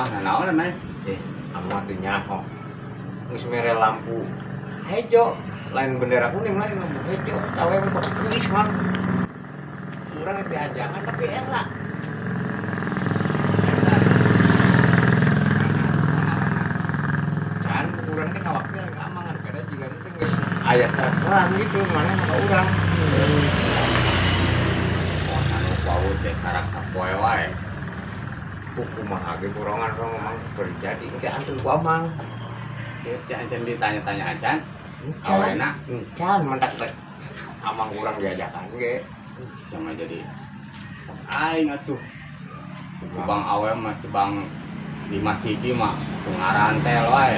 mah naon mah amat tuh nyaho geus mere lampu hejo lain bendera kuning lain lampu hejo tawe mah geus mah urang diajangan tapi elak kan urang teh ngawaknya amangan kada jiga teh geus aya sasaran gitu mana ka urang anu paut teh karak sapoe wae kumaha ge borongan orang memang terjadi teh antun ku amang sieu can ditanya-tanya acan can awena can mentak teh amang urang diajakan ge sama jadi aing atuh bang awe mah bang di masjid mah ngarantel wae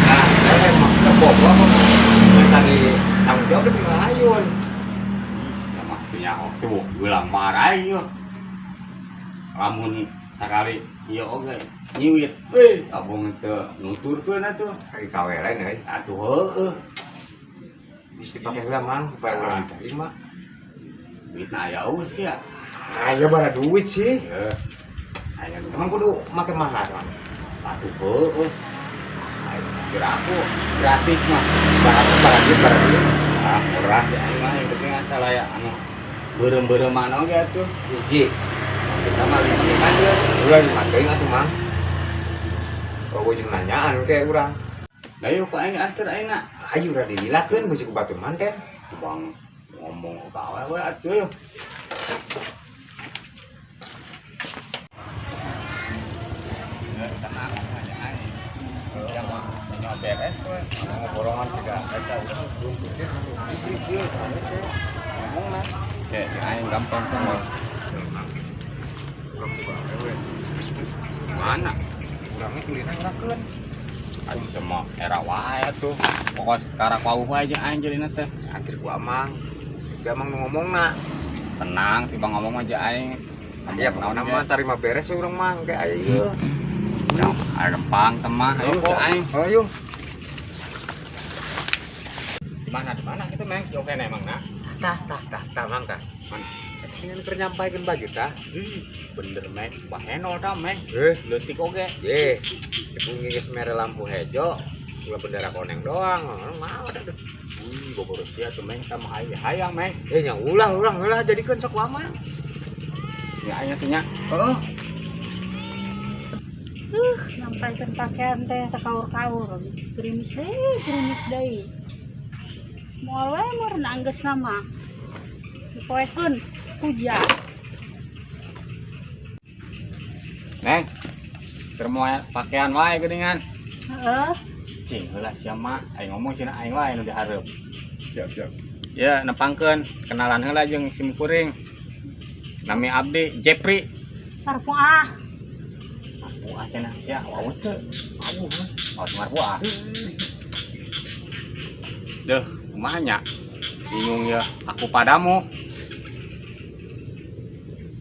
nah saya mah keboblok mencari tanggung jawab lebih ngayun sama punya waktu ulang marai yo lamun sakali ieu oge nyiwit abong teu nuturkeun atuh hari kawe lain euy atuh heueuh bisa dipake heula mang supaya urang diterima duitna aya eus ya aya bara duit sih heuh aya emang kudu make mahar mang atuh heueuh kira aku gratis mah bara duit ah murah ya aing mah yang penting asal aya anu beureum-beureum oge atuh hiji kita mah lima aja ulah dimanteing atuh mang kalau jeung nanyaan ke urang da yeuh ku aing anteur ayeuna ayo udah dililakeun beusi ku batur manten bang ngomong ka awewe atuh yeuh tenang aja aing jangan beres we borongan juga eta ngomong nah kayak aing gampang semua mana urangnya kulina ngerakeun aing semua era wae tuh pokoknya sekarang wau wae aja aing jadi teh akhir ku amang dia amang ngomongna tenang tiba ngomong aja aing ya nama tarima beres urang mah kayak ayo gampang temah ayo aing ayo di mana kita meng jauh kene emang nah tah mang tah ingin pernyampaikan baju tah bener meng bahenol tah meng leutik oge ye itu geus mere lampu hejo ulah bendera koneng doang mau dah bobor sia tuh meng tah mah hayang meng nya ulah urang heula jadikeun sok lama ya aya teh nya heeh nyampaikan pakaian teh sakaur-kaur gerimis deui moal wae meureun anggeus nama dipoekeun hujan neng termoal pakaian wae geuningan heeh cing heula sia mah aing ngomong cenah aing wae nu dihareup siap ya nepangkeun kenalan heula jeung sim kuring nami abdi Jepri Marpuah aku cenah sia wae teu aduh awas marpuah deuh kumaha nya bingung ya aku padamu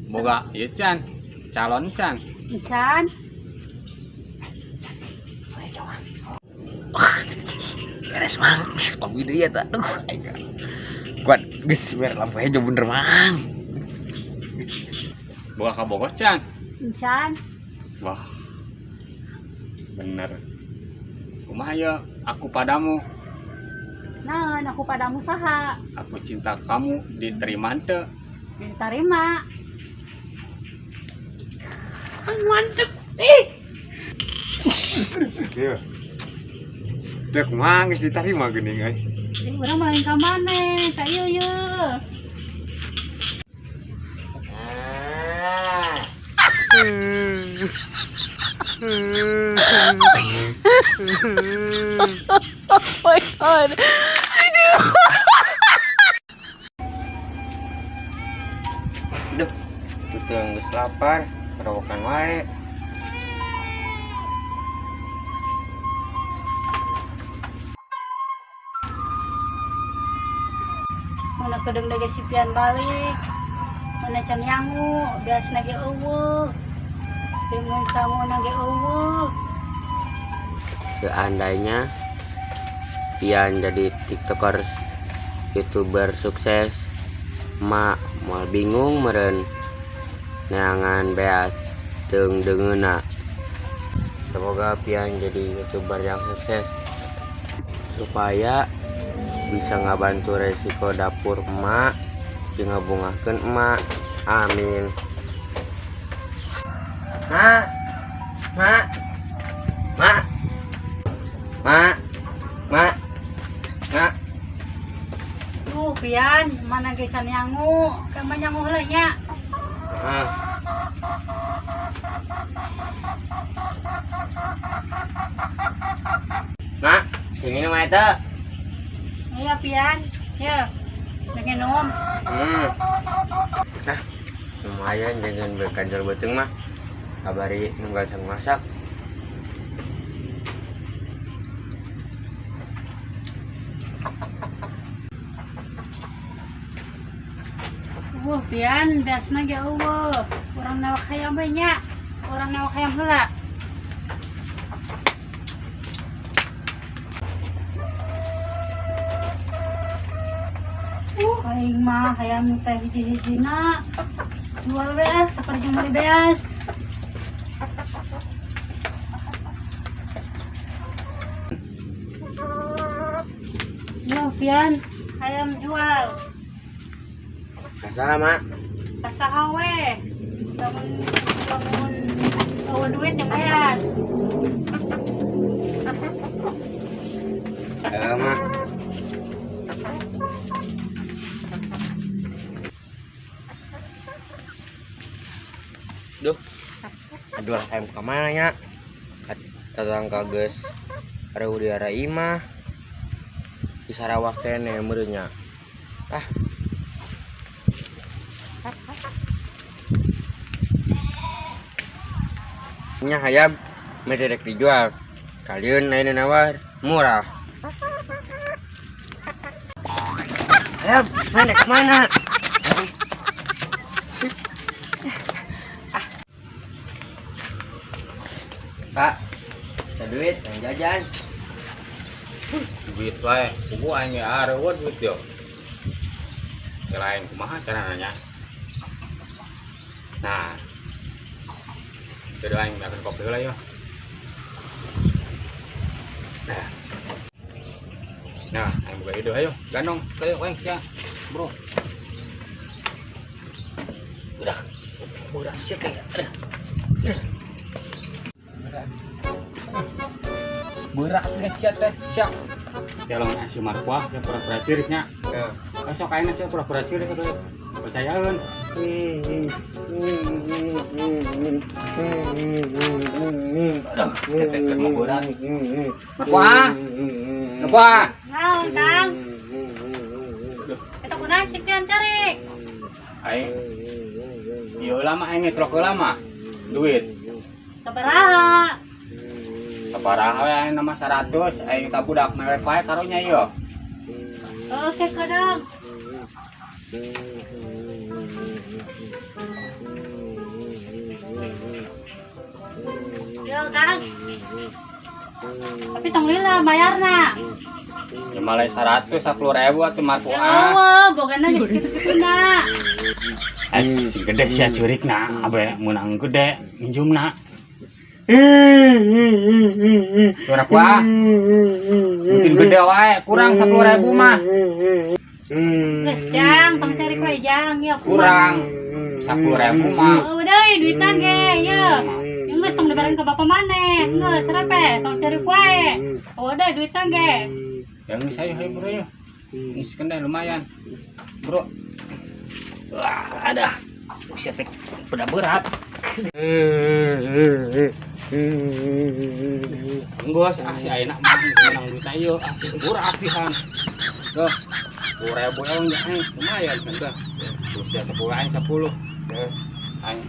boga ieu can calon can encan beres mang kopi deui eta aduh kuat geus mere lampu hejo bener mang boga ka Bogor can encan wah bener kumaha ya aku padamu naon aku padamu saha aku cinta kamu diterima teu ditarima mantep iya dek mang geus ditarima geuning euy urang main ka maneh ka ieu yeuh Oh my god. Duh, itu yang geus lapar, karawokan wae. mana kedeng dege sipian balik mana can yangu bias nage eueuh dengan kamu nage eueuh seandainya pian jadi tiktoker youtuber sukses mak mal bingung meren neangan beas teng dengeuna. Semoga pian jadi YouTuber yang sukses supaya bisa ngabantu resiko dapur emak jeung ngabungakeun emak. Amin. Mak, mak, mak, mak, mak, mak. Tuh pian mana ge can nyangu ke nyangu heula nya. Ah. Mak, sing minum eta. Iya pian ya lagi nom. Nah, lumayan jangan berkanjal beteng mah. Kabari nunggal sang masak. Pian biasana ge eueuh urang nawak hayam we nya urang nawak hayam heula. Aing mah hayam teh hiji-hijina jual we saperjang bari beas. Yo pian hayam jual Kasaha, Mak? kasaha we bangun bawa duit yang beas. Mak. Duh. Aduh, ayam kemana nya? Tatangka geus areu di arah imah. Di Sarawak kene meureunnya. Ah. Nya hayam merek dijual. Kalian lain nawar murah. Hayam, mana kemana? Pak, ada duit yang jajan. Duit wae, kubu aing ge areueuh duit yo. Lain kumaha cara nanya. Nah. Jadi aing makan kopi heula yo. Nah. Nah, aing buka ide ayo, gandong, ayo aing sia. Bro. Udah. Udah siap ya. Berak nih siap teh, siap. Kalau nasi markuah ya pura-pura cirisnya. Besok kayaknya sih pura-pura ciris itu percayakan. Aduh, ketek mau berak. Markuah, markuah. Naon Kang? Kita kunaon si pian cari. Aing, iya lama aing ngetrok lama. Duit. Sabaraha? Sabaraha we aing nama 100, aing tabudak mewek wae karunya ieu. Oke kadang. Yo Kang. Tapi tong lila bayarna. Ya malai 100, 10.000 atuh Ya markuah. Allah, bogana geus kitu-kituna. Si gede sia curigna, abe menang gede minjumna. Markuah. Mungkin gede wae, kurang 10.000 mah. Geus jang, tong cari kue jang ya. Kurang 10.000 mah. Oh, udah duitna ge ya. Yang geus tong dibareun ka bapa maneh. Geus serape, tong cari kue. Oh, udah duitna ge. Yang ini saya hai bro ya. Ini sekendai lumayan. Bro. Wah, ada. Usia tek pada berat. Bos, si ayeuna mah menang duit ayo. Murah pisan. Tuh. 10.000 euy nya lumayan kan tuh. Usia 10 aing 10. Aing